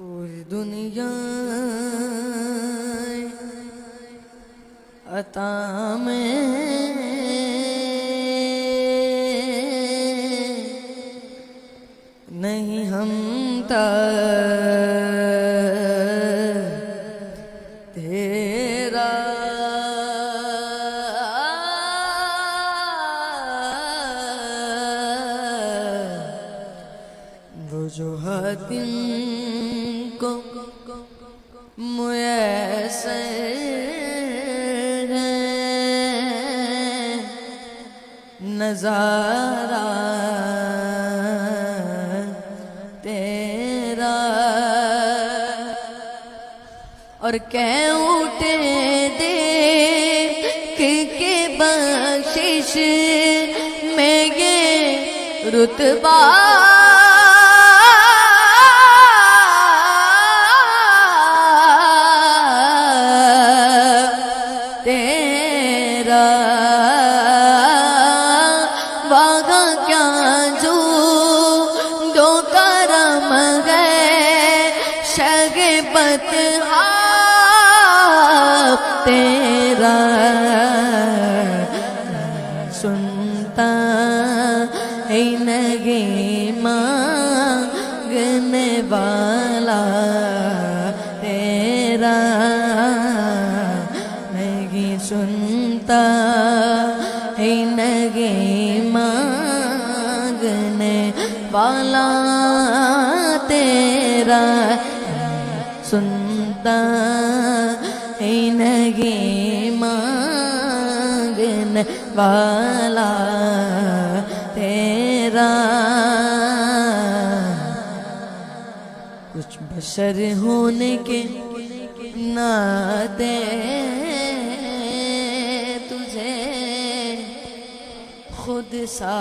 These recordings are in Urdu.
پوری دنیا عطا میں نہیں ہم تیرا وہ جو حاتم کو میسر ہے نظارہ تیرا اور کہہ اٹھے دیکھ کے بخشش میں یہ رتبہ تیرا واگا کیا جو دو کرم گئے شگبت تیرا سنتا ہے نگے مانگنے والا تیرا نہیں سنتا ہے نگے مانگنے والا تیرا سنتا ہے نگے مانگنے والا تیرا کچھ بشر ہونے کے ناطے تجھے خود سا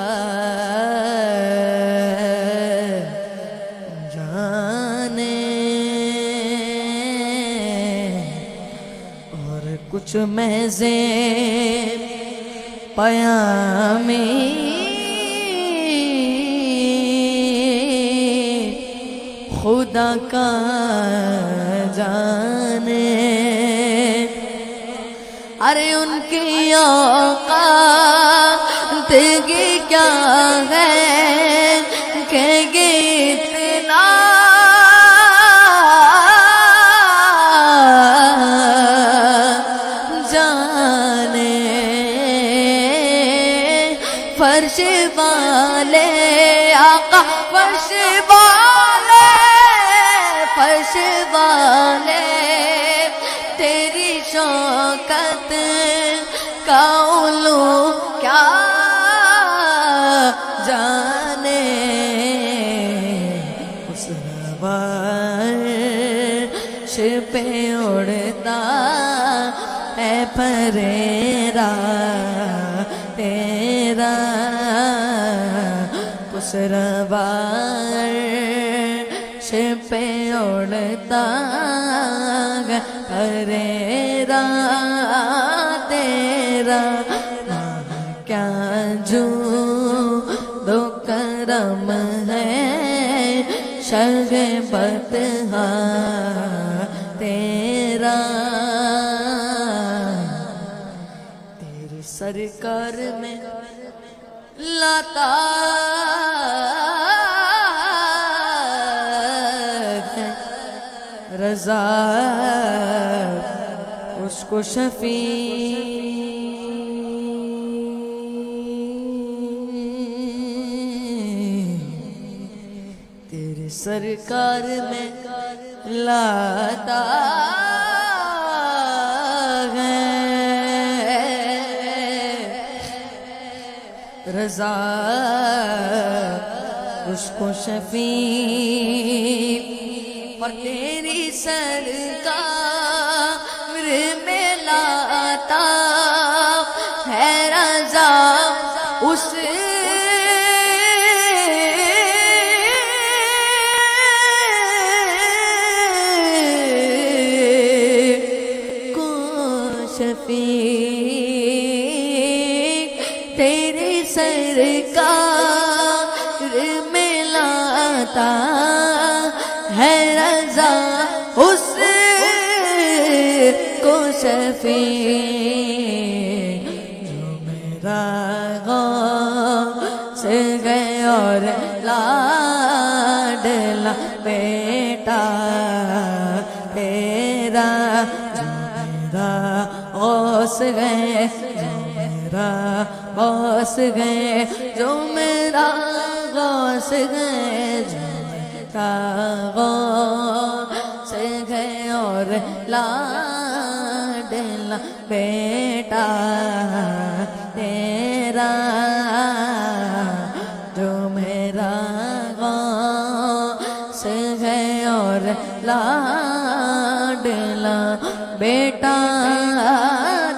کچھ محضے پیامی خدا کا جانے ارے ان کی اوقات کی کیا ہے کہ اتنا فرش والے آقا فرش والے تیری شوکت کا علو کیا جانے اس روایش پہ اڑتا ہے پریرا تیرا اس روایش پہ اڑتا پریرا تیرا کیا جو دو کرم ہے شگبت تیرا تیرے سرکار میں لاتا رضا اس کو شفیع تیرے سرکار میں لاتا رضا اس کو شفیع اور تیری سرکار میں لاتا ہے رضا اس کو شفیع تیری سرکار میں لاتا ہے رضا رضا اس کو شفیع جو میرا غوث گئے اور لاڈلا بیٹا تیرا جو میرا غوث گئے جو میرا غوث گئے جو میرا غوث گئے جو میرا غوث گئے اور لاڈلا بیٹا تیرا جو میرا غوث گئے اور لاڈلا بیٹا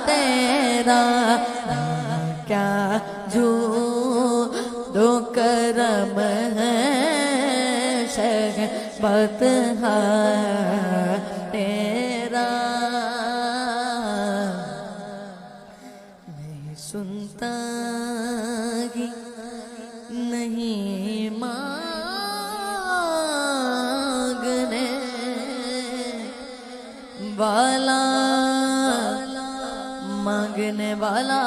تیرا کیا جھوٹ و کرم ہے شفقت ہے تیرا نہیں سنتا ہی نہیں مانگنے والا مانگنے والا